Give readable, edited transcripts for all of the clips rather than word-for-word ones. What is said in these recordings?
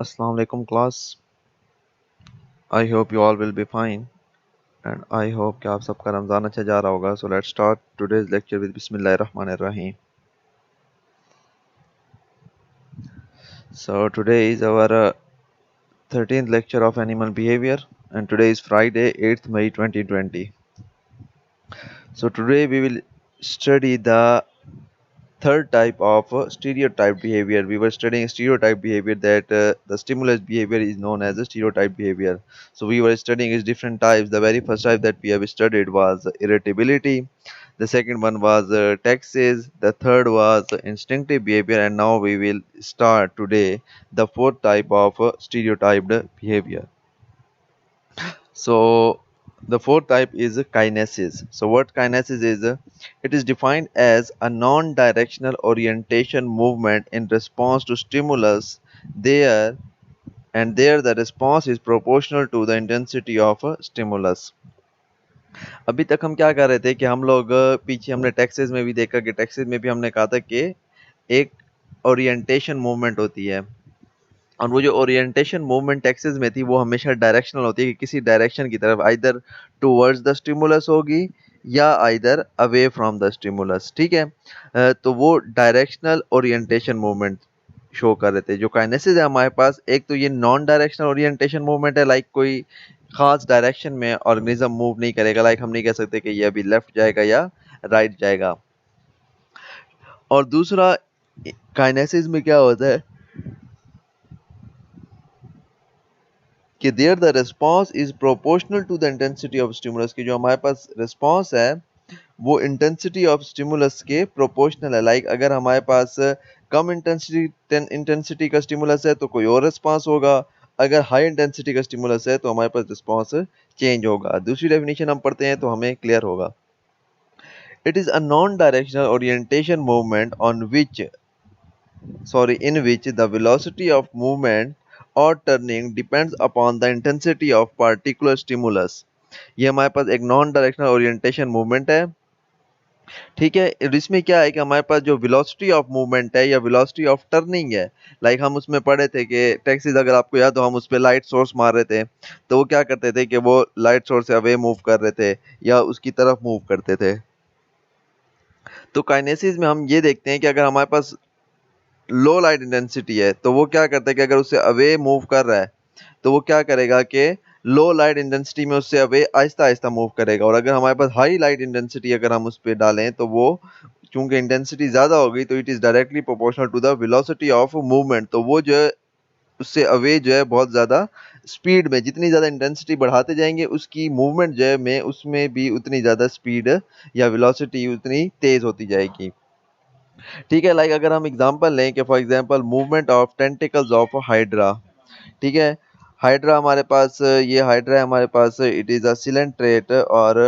Assalamu alaikum class. I hope you all will be fine and I hope कि आप सबका रमज़ान अच्छा जा रहा होगा. So let's start today's lecture with Bismillahirrahmanirrahim. So today is our 13th lecture of animal behavior and today is Friday 8th May 2020. So today we will study the third type of stereotype behavior. We were studying stereotype behavior that the stimulus behavior is known as a stereotype behavior. So we were studying its different types. The very first type that we have studied was irritability. The second one was taxes. The third was instinctive behavior, and now we will start today the fourth type of stereotyped behavior. So the fourth type is kinesis. So what kinesis is? It is defined as a non-directional orientation movement in response to stimulus. There there the response is proportional to the intensity of a stimulus. अभी तक हम क्या कर रहे थे कि हम लोग पीछे हमने टेक्सेस में भी देखा कि टेक्सेस में भी हमने कहा था कि एक ओरिएंटेशन मूवमेंट होती है और वो जो ओरिएंटेशन मूवमेंट एक्सिस में थी वो हमेशा डायरेक्शनल होती है कि किसी डायरेक्शन की तरफ आइदर टुवर्ड्स द स्टिमुलस होगी या either away from the stimulus. ठीक है. तो वो डायरेक्शनल ओरिएंटेशन मूवमेंट शो कर रहे थे. जो काइनेसिस है हमारे पास, एक तो ये नॉन डायरेक्शनल ओरिएंटेशन मूवमेंट है, लाइक कोई खास डायरेक्शन में ऑर्गेनिज्म मूव नहीं करेगा. लाइक हम नहीं कह सकते कि ये अभी लेफ्ट जाएगा या राइट जाएगा. और दूसरा काइनेसिस में क्या होता है कि there the response is proportional to the intensity of stimulus. की जो हमारे पास रिस्पॉन्स है वो इंटेंसिटी ऑफ स्टिमुलस के प्रोपोर्शनल है. लाइक अगर हमारे पास कम इंटेंसिटी का स्टिमुलस है तो कोई और रिस्पॉन्स होगा, अगर हाई इंटेंसिटी का स्टिमुलस है तो हमारे पास रिस्पॉन्स चेंज होगा. दूसरी डेफिनेशन हम पढ़ते हैं तो हमें क्लियर होगा. It is a non directional orientation movement in which the velocity of movement or turning depends upon the intensity of particular stimulus. ये हमारे पास एक नॉन डायरेक्शनल ओरिएंटेशन मूवमेंट है. ठीक है. इसमें क्या है कि हमारे पास जो वेलोसिटी ऑफ मूवमेंट है या वेलोसिटी ऑफ टर्निंग है, लाइक हम उसमें पढ़े थे कि टैक्सीज, अगर आपको याद हो, हम उस पर लाइट सोर्स मार रहे थे तो वो क्या करते थे कि वो लाइट सोर्स से अवे मूव कर रहे थे या उसकी तरफ मूव करते थे. तो काइनेसिस में हम ये देखते हैं कि अगर हमारे पास लो लाइट इंटेंसिटी है तो वो क्या करता है कि अगर उससे अवे मूव कर रहा है तो वो क्या करेगा कि लो लाइट इंटेंसिटी में उससे अवे आहिस्ता आहिस्ता मूव करेगा. और अगर हमारे पास हाई लाइट इंटेंसिटी अगर हम उस पर डालें तो वो चूंकि इंटेंसिटी ज़्यादा हो गई तो it is directly proportional to the velocity of movement. तो वो जो है उससे अवे जो है बहुत ज़्यादा स्पीड में, जितनी ज़्यादा इंटेंसिटी बढ़ाते जाएंगे उसकी मूवमेंट जो है में उसमें भी उतनी ज़्यादा स्पीड या वेलोसिटी उतनी तेज़ होती जाएगी. ठीक है. लाइक अगर हम एग्जांपल लें कि for example movement of tentacles of hydra. ठीक है. हाइड्रा हमारे पास, ये हाइड्रा है हमारे पास, इट इज़ अ सिलेंट्रेट और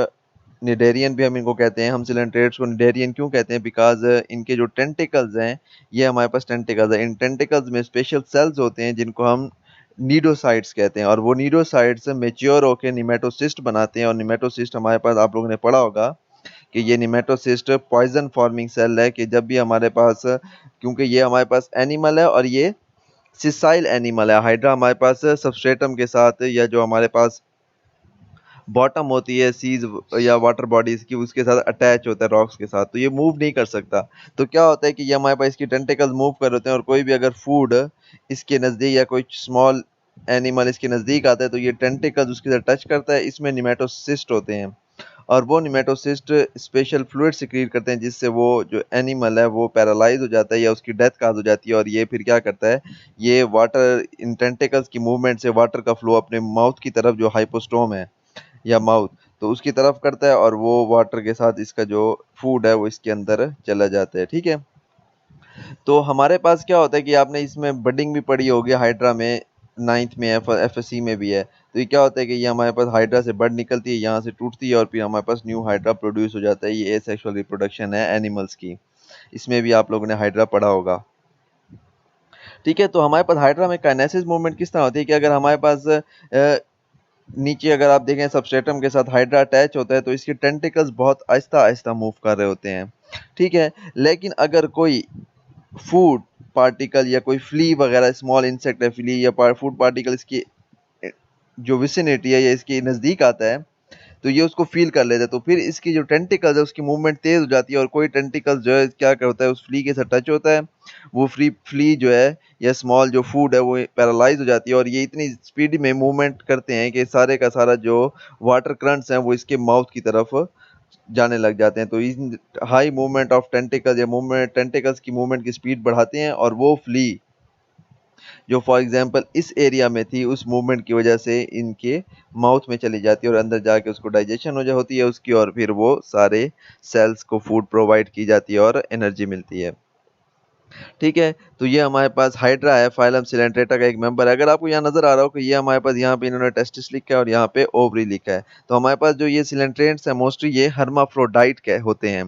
निडेरियन भी हम इनको कहते हैं. हम सिलेंट्रेट्स को निडेरियन क्यों कहते हैं? बिकॉज इनके जो टेंटिकल्स हैं ये हमारे पास टेंटिकल्स हैं. इन टेंटिकल्स में स्पेशल सेल्स होते हैं जिनको हम नीडोसाइट्स कहते हैं और वो नीडोसाइट्स मेच्योर होकर निमेटोसिस्ट बनाते हैं. और निमेटोसिस्ट हमारे पास आप लोगों ने पढ़ा होगा कि ये निमेटोसिस्ट पॉइजन फॉर्मिंग सेल है. कि जब भी हमारे पास, क्योंकि ये हमारे पास एनिमल है और ये सिसाइल एनिमल है, हाइड्रा हमारे पास सबस्ट्रेटम के साथ या जो हमारे पास बॉटम होती है सीज या वाटर बॉडीज की, उसके साथ अटैच होता है रॉक्स के साथ, तो ये मूव नहीं कर सकता. तो क्या होता है कि ये हमारे पास इसकी टेंटिकल्स मूव कर रहे होते हैं और कोई भी अगर फूड इसके नज़दीक या कोई स्मॉल एनिमल इसके नज़दीक आता है तो ये टेंटिकल्स उसके साथ टच करता है. इसमें निमेटोसिस्ट होते हैं और वो निमेटोसिस्ट स्पेशल फ्लूइड सिक्रीट करते हैं जिससे वो जो एनिमल है वो पैरालाइज हो जाता है या उसकी डेथ काज हो जाती है. और ये फिर क्या करता है, ये वाटर इन टेंटिकल्स की मूवमेंट से वाटर का फ्लो अपने माउथ की तरफ, जो हाइपोस्टोम है या माउथ, तो उसकी तरफ करता है और वो वाटर के साथ इसका जो फूड है वो इसके अंदर चला जाता है. ठीक है. तो हमारे पास क्या होता है कि आपने इसमें बडिंग भी पढ़ी होगी हाइड्रा में, नाइन्थ में एफएससी में भी है. तो ये क्या होता है कि ये हमारे पास हाइड्रा से बड निकलती है, यहाँ से टूटती है और फिर हमारे पास न्यू हाइड्रा प्रोड्यूस हो जाता है. ये एसेक्सुअल रिप्रोडक्शन है एनिमल्स की. इसमें भी आप लोगों ने हाइड्रा पढ़ा होगा. ठीक है. तो हमारे पास हाइड्रा में काइनेसिस मूवमेंट किस तरह होती है कि अगर हमारे पास नीचे अगर आप देखें सबस्ट्रेटम के साथ हाइड्रा अटैच होता है तो इसके टेंटिकल्स बहुत आहिस्ता आहिस्ता मूव कर रहे होते हैं. ठीक है. लेकिन अगर कोई फूड पार्टिकल या कोई फ्ली वगैरह स्मॉल इंसेक्ट है, फ्ली या फूड पार्टिकल इसकी जो विसिनिटी है या इसके नज़दीक आता है तो ये उसको फील कर लेता है, तो फिर इसकी जो टेंटिकल्स है उसकी मूवमेंट तेज हो जाती है और कोई टेंटिकल्स जो है क्या करता है उस फ्ली के साथ टच होता है, वो फ्ली जो है या स्मॉल जो फूड है वो पैरालाइज हो जाती है और ये इतनी स्पीड में मूवमेंट करते हैं कि सारे का सारा जो वाटर करंट्स हैं वो इसके माउथ की तरफ जाने लग जाते हैं। तो इन हाई मूवमेंट ऑफ टेंटिकल्स या मूवमेंट टेंटिकल्स की मूवमेंट की स्पीड बढ़ाते हैं और वो फ्ली जो फॉर एग्जांपल इस एरिया में थी उस मूवमेंट की वजह से इनके माउथ में चली जाती है और अंदर जाके उसको डाइजेशन हो जा होती है उसकी और फिर वो सारे सेल्स को फूड प्रोवाइड की जाती है और एनर्जी मिलती है। ठीक है, तो ये हमारे पास हाइड्रा है, फाइलम सिलेंट्रेटा का एक मेंबर है। अगर आपको यहाँ नजर आ रहा हो कि ये हमारे पास यहाँ पे इन्होंने टेस्टिस लिखा है और यहाँ पे ओवरी लिखा है, तो हमारे पास जो ये सिलेंट्रेट्स हैं मोस्टली ये हर्माफ्रोडाइट के होते हैं।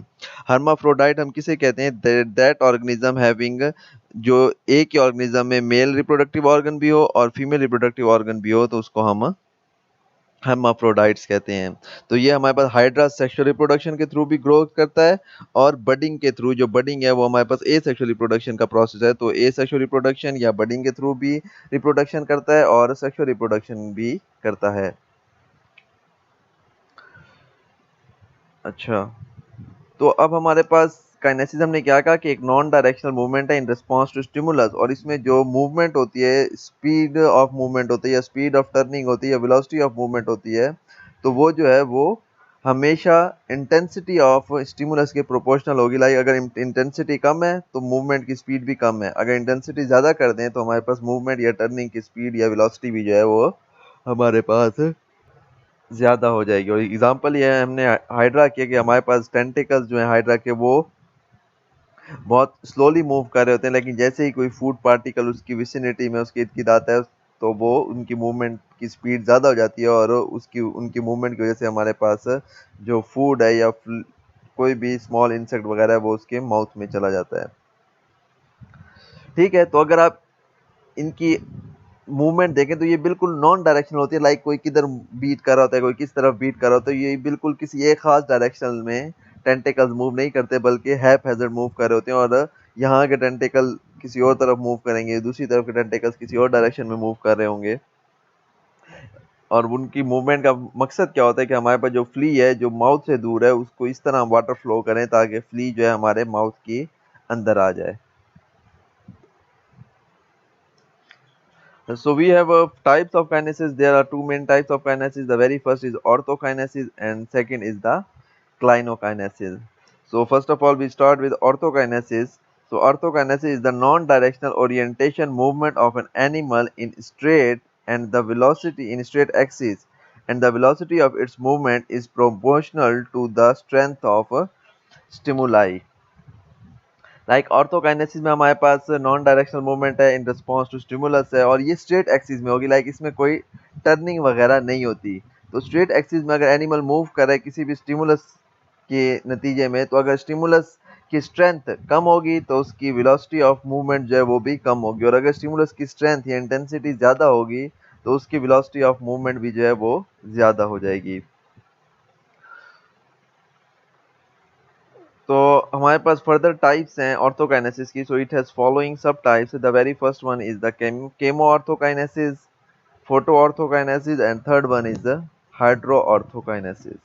हर्माफ्रोडाइट हम किसे कहते हैं? दैट ऑर्गेनिज्म हैविंग जो एक ही ऑर्गेनिज्म में मेल रिप्रोडक्टिव ऑर्गन भी हो और फीमेल रिप्रोडक्टिव ऑर्गन भी हो तो उसको हम हर्माफ्रोडाइट्स कहते हैं। तो ये हमारे पास हाइड्रा सेक्सुअल रिप्रोडक्शन के थ्रू भी ग्रो करता है और बडिंग के थ्रू, जो बडिंग है वो हमारे पास ए सेक्सुअल रिप्रोडक्शन का प्रोसेस है, तो ए सेक्सुअल रिप्रोडक्शन या बडिंग के थ्रू भी रिप्रोडक्शन करता है और सेक्सुअल रिप्रोडक्शन भी करता है। अच्छा, तो अब हमारे पास काइनेसिस हमने क्या कहा कि एक नॉन डायरेक्शनल मूवमेंट है इन रिस्पांस टू स्टिमुलस, और इसमें जो मूवमेंट होती है, स्पीड ऑफ मूवमेंट होती है या स्पीड ऑफ टर्निंग होती है या वेलोसिटी ऑफ मूवमेंट होती है, तो वो जो है वो हमेशा इंटेंसिटी ऑफ स्टिमुलस के प्रोपोर्शनल होगी। लाइक अगर इंटेंसिटी कम है तो मूवमेंट की स्पीड भी कम है, अगर इंटेंसिटी ज़्यादा कर दें तो हमारे पास मूवमेंट या टर्निंग की स्पीड या वेलोसिटी भी जो है वो हमारे पास ज़्यादा हो जाएगी। और एग्जांपल ये है हमने हाइड्रा किया कि हमारे पास टेंटिकल्स जो है हाइड्रा के वो बहुत स्लोली मूव कर रहे होते हैं, लेकिन जैसे ही कोई फूड पार्टिकल उसकी विसिनिटी में उसके इर्द-गिर्द आता है तो वो उनकी मूवमेंट की स्पीड ज़्यादा हो जाती है और उसकी उनकी मूवमेंट की वजह से हमारे पास जो फूड है या कोई भी स्मॉल इंसेक्ट वगैरह है वो उसके माउथ में चला जाता है। ठीक है, तो अगर आप इनकी मूवमेंट देखें तो ये बिल्कुल नॉन डायरेक्शनल होती है। लाइक कोई किधर बीट कर रहा होता है, कोई किस तरफ बीट कर रहा होता है, ये बिल्कुल किसी एक खास डायरेक्शन में टेंटिकल्स मूव नहीं करते बल्कि हैप हैजर्ड मूव कर रहे होते हैं। और यहाँ के टेंटिकल किसी और तरफ मूव करेंगे, दूसरी तरफ के टेंटिकल्स किसी और डायरेक्शन में मूव कर रहे होंगे। और उनकी मूवमेंट का मकसद क्या होता है कि हमारे पास जो फ्ली है जो माउथ से दूर है उसको इस तरह वाटर फ्लो करें ताकि फ्ली जो है हमारे माउथ की अंदर आ जाए। So we have types of kinesis. There are two main types of kinesis. The very first is orthokinesis and second is the clinokinesis. So first of all we start with orthokinesis. So orthokinesis is the non-directional orientation movement of an animal in straight and the velocity in straight axis, and the velocity of its movement is proportional to the strength of stimuli. Like orthokinesis में हमारे पास non directional movement है इन response to stimulus है और ये straight axis में होगी। Like इसमें कोई टर्निंग वगैरह नहीं होती। तो स्ट्रेट एक्सिस में अगर एनिमल मूव करे किसी भी स्टिमुलस के नतीजे में, तो अगर स्टिमुलस की स्ट्रेंथ कम होगी तो उसकी वेलोसिटी ऑफ मूवमेंट जो है वो भी कम होगी, और अगर स्टिमुलस की स्ट्रेंथ या इंटेंसिटी ज़्यादा होगी तो उसकी वेलोसिटी ऑफ मूवमेंट भी जो है वो ज़्यादा हो जाएगी। तो हमारे पास फर्दर टाइप्स हैं ऑर्थोकाइनेसिस की। So it has following sub types. The very first one is the chemo orthokinesis, photo orthokinesis and third one is the hydro orthokinesis.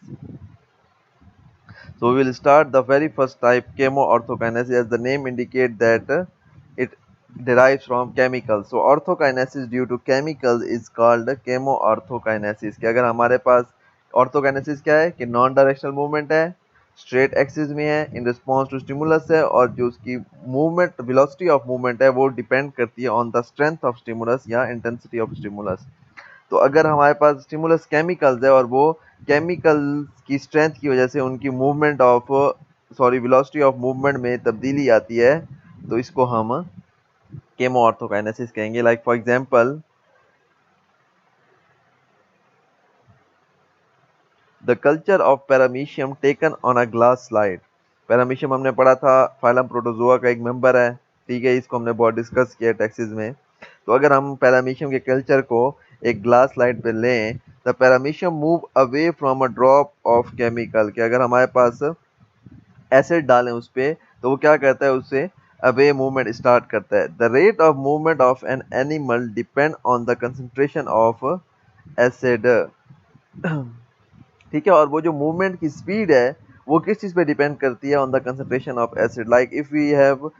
So we will start the very first type, chemoorthokinesis, as the name indicate that it derives from chemicals. So orthokinesis due to chemicals is called chemoorthokinesis। कि अगर हमारे पास orthokinesis क्या है कि non directional movement है, straight axis में है, in response to stimulus है, और जो उसकी मूवमेंट वेलोसिटी ऑफ मूवमेंट है वो डिपेंड करती है on the strength of stimulus या इंटेंसिटी ऑफ स्टिमुलस। तो अगर हमारे पास स्टिमुलस केमिकल्स है और वो केमिकल्स की स्ट्रेंथ की वजह से उनकी movement of velocity of movement में तब्दीली आती है तो इसको हम केमो ऑर्थोकाइनेसिस कहेंगे। Like for example the culture of paramecium taken on a glass slide. Paramecium हमने पढ़ा था, फाइलम प्रोटोजोआ का एक मेंबर है। ठीक है, इसको हमने बहुत डिस्कस किया टेक्सिस में। तो अगर हम पैरामीशियम के कल्चर को एक ग्लास स्लाइड पे लें, the paramecium move away from a drop of chemical, कि अगर हमारे पास एसिड डालें उस पर तो वो क्या करता है, उससे अवे मूवमेंट स्टार्ट करता है। The rate of movement of an animal depend on the concentration of acid. ठीक है, और वो जो मूवमेंट की स्पीड है वो किस चीज़ पे डिपेंड करती है? On the concentration of acid. Like if we have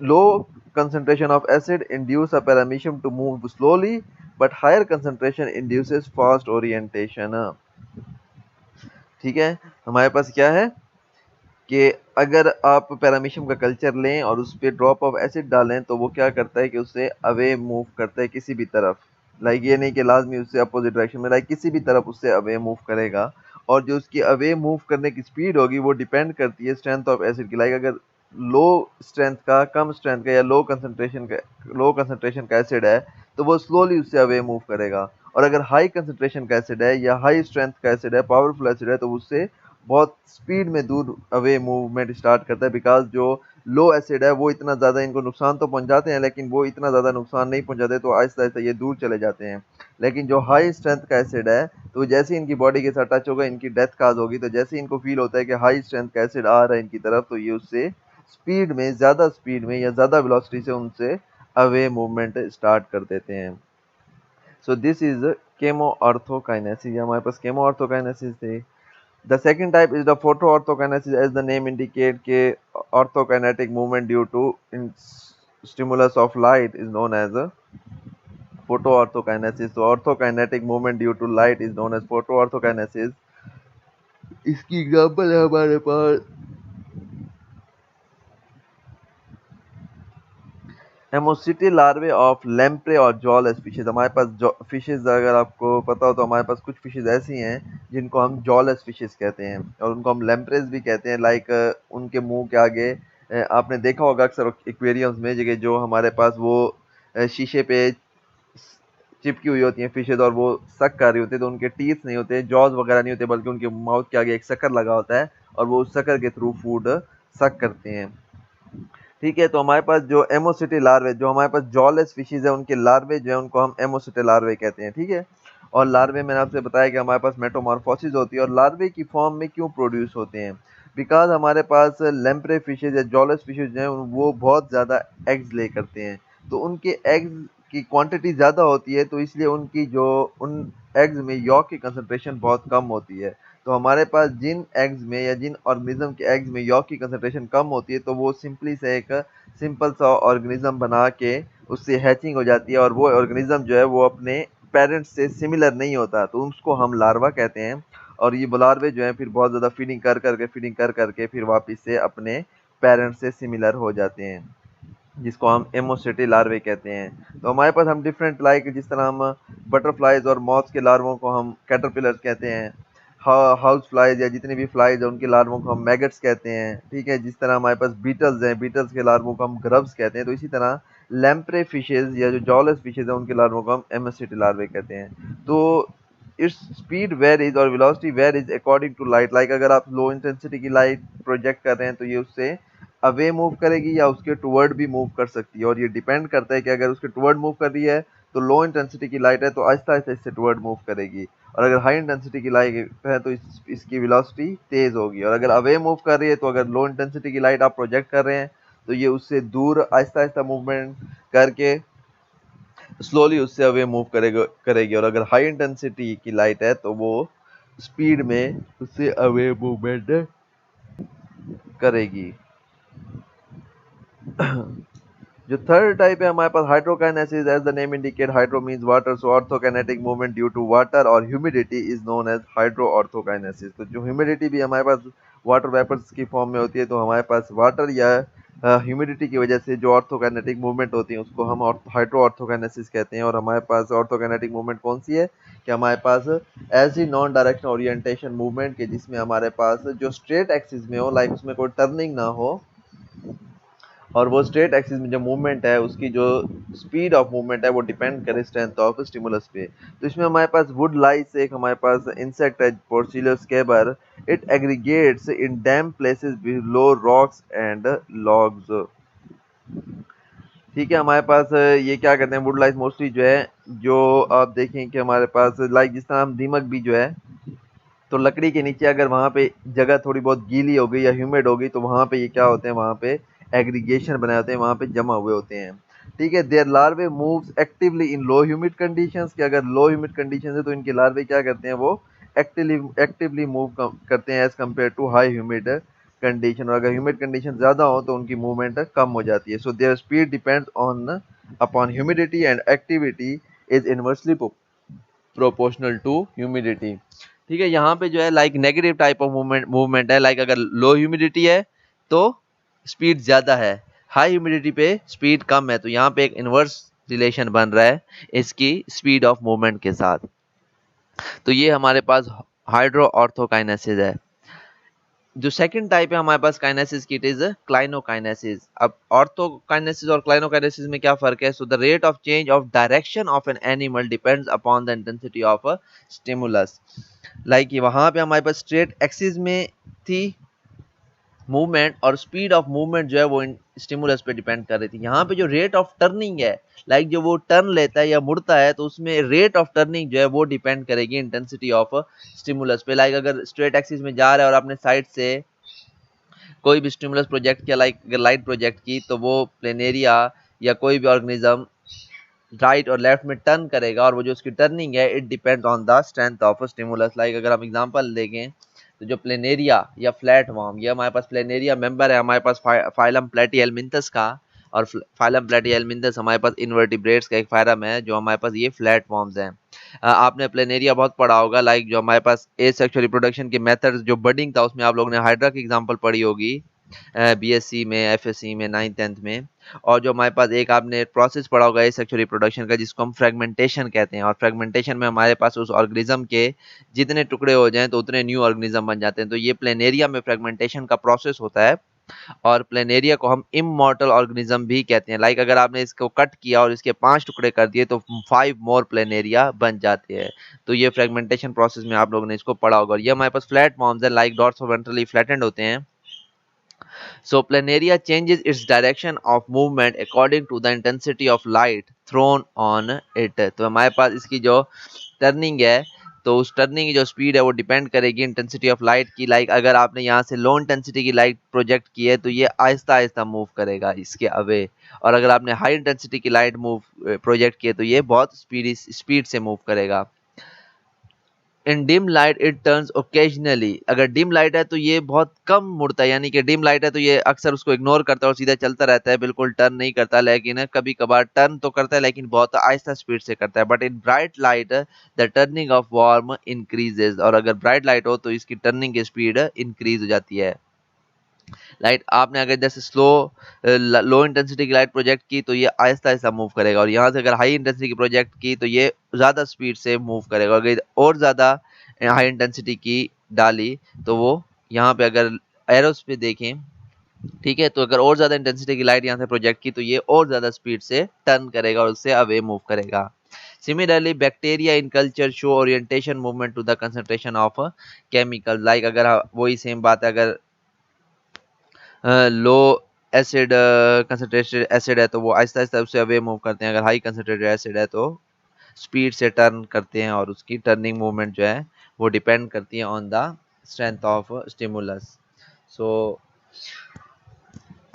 low concentration of acid induce a paramecium to move slowly, but higher concentration induces fast orientation। ठीक है, हमारे पास क्या है कि अगर आप पैरामीशियम का कल्चर लें और उस पर ड्रॉप ऑफ एसिड डालें तो वो क्या करता है कि उससे अवे मूव करता है किसी भी तरफ। लाइक ये नहीं कि लाजमी उससे अपोजिट डायरेक्शन में, लाइक किसी भी तरफ उससे अवे मूव करेगा। और जो उसकी अवे मूव करने की स्पीड होगी वो डिपेंड करती है स्ट्रेंथ ऑफ एसिड की। लाइक अगर लो स्ट्रेंथ का, कम स्ट्रेंथ का या लो कंसनट्रेशन का एसिड है तो वो स्लोली उससे अवे मूव करेगा। और अगर हाई कंसनट्रेशन का एसिड है या हाई स्ट्रेंथ का एसिड है, पावरफुल एसिड है, तो उससे बहुत स्पीड में दूर अवे मूवमेंट स्टार्ट करता है। बिकॉज जो लो एसिड है वो इतना ज़्यादा इनको नुकसान तो पहुंचाते हैं लेकिन वो इतना ज़्यादा नुकसान नहीं पहुंचाते, तो आहिस्ता आहिस्ता ये दूर चले जाते हैं। लेकिन जो हाई स्ट्रेंथ का एसिड है तो जैसे ही इनकी बॉडी के साथ टच होगा इनकी डेथ काज होगी। तो जैसे ही इनको फील होता है कि हाई स्ट्रेंथ का एसिड आ रहा है इनकी तरफ, तो ये उससे ज़्यादा स्पीड में या ज़्यादा वेलोसिटी से उनसे अवे मूवमेंट स्टार्ट कर देते हैं। So this is chemo orthokinesis. हमारे पास केमो ऑर्थोकाइनेसिस थे। The second type is the photoorthokinesis, as the name indicate के orthokinetic movement due to stimulus of light is known as photoorthokinesis। तो orthokinetic movement due to light is known as photoorthokinesis। इसकी example है हमारे पास हेमोसिटी लार्वे of lamprey और jawless fishes. हमारे पास fishes अगर आपको पता हो तो हमारे पास कुछ फिशेज ऐसी हैं जिनको हम जॉलेस फिशेज कहते हैं और उनको हम लेम्प्रेज भी कहते हैं। लाइक उनके मुंह के आगे आपने देखा होगा अक्सर एक्वेरियम्स में जगह जो हमारे पास वो शीशे पे चिपकी हुई होती हैं फिशेज और वो सक कर रही होती है, तो उनके टीथ नहीं होते, जॉज वगैरह नहीं होते, बल्कि उनके माउथ के आगे एक शक्कर लगा होता है और वो उस शक्कर के थ्रू फूड सक करते हैं। ठीक है, तो हमारे पास जो एमोसिटी लार्वे, जो हमारे पास जॉलेस फिशेज है उनके लार्वे जो है उनको हम एमोसिटी लार्वे कहते हैं। ठीक है, और लार्वे मैंने आपसे बताया कि हमारे पास मेटामॉर्फोसिस होती है। और लार्वे की फॉर्म में क्यों प्रोड्यूस होते हैं? बिकॉज हमारे पास लेम्प्रे फिशेज या जॉलेस फिशेज जो हैं वो बहुत ज़्यादा एग्स ले करते हैं, तो उनके एग्स की क्वांटिटी ज़्यादा होती है, तो इसलिए उनकी जो उन एग्स में यॉक की कंसनट्रेशन बहुत कम होती है। तो हमारे पास जिन एग्स में या जिन ऑर्गेनिज्म के एग्स में यॉक की कंसंट्रेशन कम होती है तो वो सिंपली से एक सिंपल सा ऑर्गेनिज्म बना के उससे हैचिंग हो जाती है और वो ऑर्गेनिज्म जो है वो अपने पेरेंट्स से सिमिलर नहीं होता, तो उसको हम लार्वा कहते हैं। और ये लार्वे जो है फिर बहुत ज़्यादा फीडिंग कर करके फिर वापस से अपने पेरेंट्स से सिमिलर हो जाते हैं, जिसको हम एमोसिटी लार्वे कहते हैं। तो हमारे पास हम डिफरेंट लाइक जिस तरह हम बटरफ्लाइज और मॉथ्स के लार्वों को हम कैटरपिलर्स कहते हैं, हाउस फ्लाइज या जितनी भी फ्लाइज है उनके लार्वों को हम मैगट्स कहते हैं। ठीक है, जिस तरह हमारे पास बीटल्स हैं, बीटल्स के लार्वों को हम ग्रब्स कहते हैं। तो इसी तरह लैम्प्रे फिशेज या जो जॉलेस फिशेज हैं उनके लार्वों को हम एमोसिटी लार्वे कहते हैं। तो इट्स स्पीड वेरीज और velocity varies according to light. Like अगर आप लो इंटेंसिटी की लाइट प्रोजेक्ट कर रहे हैं तो ये उससे अवे मूव करेगी या उसके टुवर्ड भी मूव कर सकती है, और ये डिपेंड करता है कि अगर उसके टुवर्ड मूव कर रही है तो लो इंटेंसिटी की लाइट है तो आहिस्ता आहिस्ता इससे टुवर्ड मूव करेगी, और अगर हाई इंटेंसिटी की लाइट है तो इसकी वेलोसिटी तेज होगी। और अगर अवे मूव कर रही है तो अगर लो इंटेंसिटी की लाइट आप प्रोजेक्ट कर रहे हैं तो ये उससे दूर आहिस्ता आहिस्ता मूवमेंट करके स्लोली उससे अवे मूव करेगी, और अगर हाई इंटेंसिटी की लाइट है तो वो स्पीड में उससे अवे मूवमेंट करेगी। जो थर्ड टाइप है हमारे पास hydrokinesis, as the name indicate hydro means water, so orthokinetic movement due to water और humidity is known as hydro orthokinesis. तो जो ह्यूमिडिटी भी हमारे पास वाटर वेपर्स की फॉर्म में होती है, तो हमारे पास वाटर या ह्यूमिडिटी की वजह से जो ऑर्थोकाइनेटिक मूवमेंट होती है उसको हम हाइड्रो ऑर्थोकाइनेसिस कहते हैं। और हमारे पास ऑर्थोकाइनेटिक मूवमेंट कौन सी है कि हमारे पास ऐसी नॉन डायरेक्शनल ओरिएंटेशन मूवमेंट के जिसमें हमारे पास जो स्ट्रेट एक्सिस में हो, लाइक उसमें कोई टर्निंग ना हो, और वो स्ट्रेट एक्सिस में जो मूवमेंट है उसकी जो स्पीड ऑफ मूवमेंट है वो डिपेंड करे स्ट्रेंथ ऑफ स्टिमुलस पे। तो इसमें हमारे पास वुड लाइस एक हमारे पास इंसेक्ट है porcellio scaber, it aggregates in damp places below rocks and logs. ठीक है, हमारे पास ये क्या कहते हैं वुड लाइस मोस्टली जो है, जो आप देखें कि हमारे पास लाइक जिस तरह हम दीमक भी जो है, तो लकड़ी के नीचे अगर वहाँ पे जगह थोड़ी बहुत गीली हो गई या ह्यूमिड हो गई तो वहाँ पे ये क्या होते हैं, वहाँ पे एग्रीगेशन बनाए होते हैं, वहाँ पे जमा हुए होते हैं। ठीक है, their larvae moves actively in low humid conditions, कि अगर लो ह्यूमिड कंडीशन है तो इनके लार्वे क्या करते हैं, वो एक्टिवली मूव करते हैं as compare to high humid condition, और अगर ह्यूमिड कंडीशन ज़्यादा हो तो उनकी मूवमेंट कम हो जाती है। So their speed depends on upon humidity and activity is inversely proportional to humidity. ठीक है, यहाँ पे जो है like negative type of movement है, लाइक अगर लो ह्यूमिडिटी है तो स्पीड ज़्यादा है, हाई ह्यूमिडिटी पे स्पीड कम है, तो यहाँ पे एक इनवर्स रिलेशन बन रहा है इसकी स्पीड ऑफ मूवमेंट के साथ। तो ये हमारे पास हाइड्रो ऑर्थोकाइनेसिस है। जो सेकंड टाइप है हमारे पास काइनेसिस की, इट इज क्लाइनोकाइनेसिस। अब ऑर्थोकाइनेसिस और क्लाइनोकाइनेसिस में क्या फर्क है? So the rate of change of direction of an animal depends upon the intensity of a stimulus. Like वहां पे हमारे पास स्ट्रेट एक्सिस में थी मूवमेंट, और स्पीड ऑफ मूवमेंट जो है वो स्टिमुलस पे डिपेंड कर रही थी। यहाँ पे जो रेट ऑफ टर्निंग है, लाइक जो वो टर्न लेता है या मुड़ता है, तो उसमें रेट ऑफ टर्निंग जो है वो डिपेंड करेगी इंटेंसिटी ऑफ स्टिमुलस पे। लाइक अगर स्ट्रेट एक्सिस में जा रहा है और आपने साइड से कोई भी स्टिमुलस प्रोजेक्ट किया, लाइक अगर लाइट प्रोजेक्ट की, तो वो प्लेनेरिया या कोई भी ऑर्गेनिज्म राइट और लेफ्ट में टर्न करेगा, और वो जो उसकी टर्निंग है it depend on the strength of stimulus. Like अगर हम एग्जांपल देखें तो जो प्लेनेरिया या फ्लैट वर्म, ये हमारे पास प्लेनेरिया मेंबर है हमारे पास फाइलम प्लेटिहेल्मिन्थस का, और फाइलम प्लेटिहेल्मिन्थस हमारे पास इनवर्टिब्रेट्स का एक फाइलम है, जो हमारे पास ये फ्लैट वर्म्स हैं। आपने प्लेनेरिया बहुत पढ़ा होगा, लाइक जो हमारे पास एसेक्सुअल रिप्रोडक्शन के मेथड्स, जो बडिंग था उसमें आप लोगों ने हाइड्रा की एग्जांपल पढ़ी होगी बीएससी में, एफएससी में, 9th-10th में। और जो हमारे पास एक आपने प्रोसेस पढ़ा होगा एसेक्सुअल रिप्रोडक्शन का, जिसको हम फ्रेगमेंटेशन कहते हैं, और फ्रेगमेंटेशन में हमारे पास उस ऑर्गेनिज्म के जितने टुकड़े हो जाएं तो उतने न्यू ऑर्गेनिज्म बन जाते हैं। तो ये प्लेनेरिया में फ्रेगमेंटेशन का प्रोसेस होता है, और प्लेनेरिया को हम इमॉर्टल ऑर्गेनिज्म भी कहते हैं। लाइक अगर आपने इसको कट किया और इसके 5 टुकड़े कर दिए तो 5 मोर प्लेनेरिया बन जाते हैं। तो ये फ्रेगमेंटेशन प्रोसेस में आप लोगों ने इसको पढ़ा होगा। और ये हमारे पास फ्लैट वर्म्स है, लाइक डॉर्सोवेंट्रली फ्लैटेंड होते हैं। So planaria changes its direction of movement according to the intensity of light thrown on it। तो हमारे पास इसकी जो टर्निंग है, तो उस टर्निंग की जो स्पीड है वो डिपेंड करेगी इंटेंसिटी ऑफ लाइट की। लाइक अगर आपने यहाँ से लो इंटेंसिटी की लाइट प्रोजेक्ट की है तो ये आहिस्ता आहिस्ता मूव करेगा इसके अवे, और अगर आपने हाई इंटेंसिटी की लाइट मूव प्रोजेक्ट की है तो ये बहुत स्पीड से मूव करेगा। इन dim light it turns occasionally. अगर डिम लाइट है तो ये बहुत कम मुड़ता है, यानी कि डिम लाइट है तो ये अक्सर उसको इग्नोर करता है और सीधा चलता रहता है, बिल्कुल टर्न नहीं करता। लेकिन कभी कभार टर्न तो करता है लेकिन बहुत आहिस्ता स्पीड से करता है। But in bright light the turning of warm increases, और अगर ब्राइट लाइट हो तो इसकी टर्निंग की स्पीड इंक्रीज हो जाती है। लाइट आपने अगर जैसे लो इंटेंसिटी की लाइट प्रोजेक्ट की तो ये आहिस्ता आहिस्ता मूव करेगा, और यहाँ से अगर हाई इंटेंसिटी की प्रोजेक्ट की तो ये ज़्यादा स्पीड से मूव करेगा। अगर और ज़्यादा हाई इंटेंसिटी की डाली तो वो यहाँ पे अगर एरोस पे देखें, ठीक है, तो अगर और ज़्यादा इंटेंसिटी की लाइट यहाँ से प्रोजेक्ट की तो ये और ज़्यादा स्पीड से टर्न करेगा और उससे अवे मूव करेगा। Similarly, bacteria in culture show orientation movement to the concentration of chemical। Like अगर वही सेम बात है, अगर लो एसिड कंसंट्रेटेड एसिड है तो वो आहिस्ता आहिस्ता उससे अवे मूव करते हैं, अगर हाई कंसंट्रेटेड एसिड है तो स्पीड से टर्न करते हैं, और उसकी टर्निंग मूवमेंट जो है वो डिपेंड करती है on the strength of stimulus. So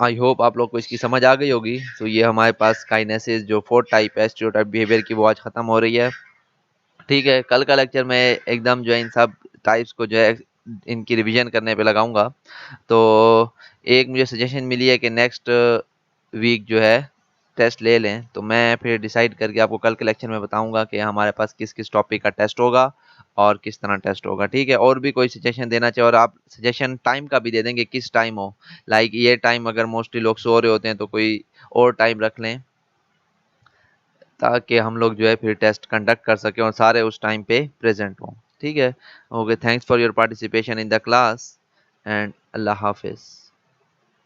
I hope आप लोग को इसकी समझ आ गई होगी। तो ये हमारे पास काइनेसिस जो 4th टाइप है स्टीरियोटाइप बिहेवियर की, वो आज खत्म हो रही है। ठीक है, कल का लेक्चर में एकदम जो है इन सब टाइप्स को जो है इनकी रिवीजन करने पे लगाऊंगा। तो एक मुझे सजेशन मिली है कि नेक्स्ट वीक जो है टेस्ट ले लें, तो मैं फिर डिसाइड करके आपको कल के लेक्चर में बताऊंगा कि हमारे पास किस किस टॉपिक का टेस्ट होगा और किस तरह टेस्ट होगा। ठीक है, और भी कोई सजेशन देना चाहिए, और आप सजेशन टाइम का भी दे देंगे किस टाइम हो, लाइक ये टाइम अगर मोस्टली लोग सो रहे होते हैं तो कोई और टाइम रख लें, ताकि हम लोग जो है फिर टेस्ट कंडक्ट कर सकें और सारे उस टाइम पे प्रेजेंट हों। ठीक है, okay, thanks for your participation in the class and अल्लाह हाफिज़।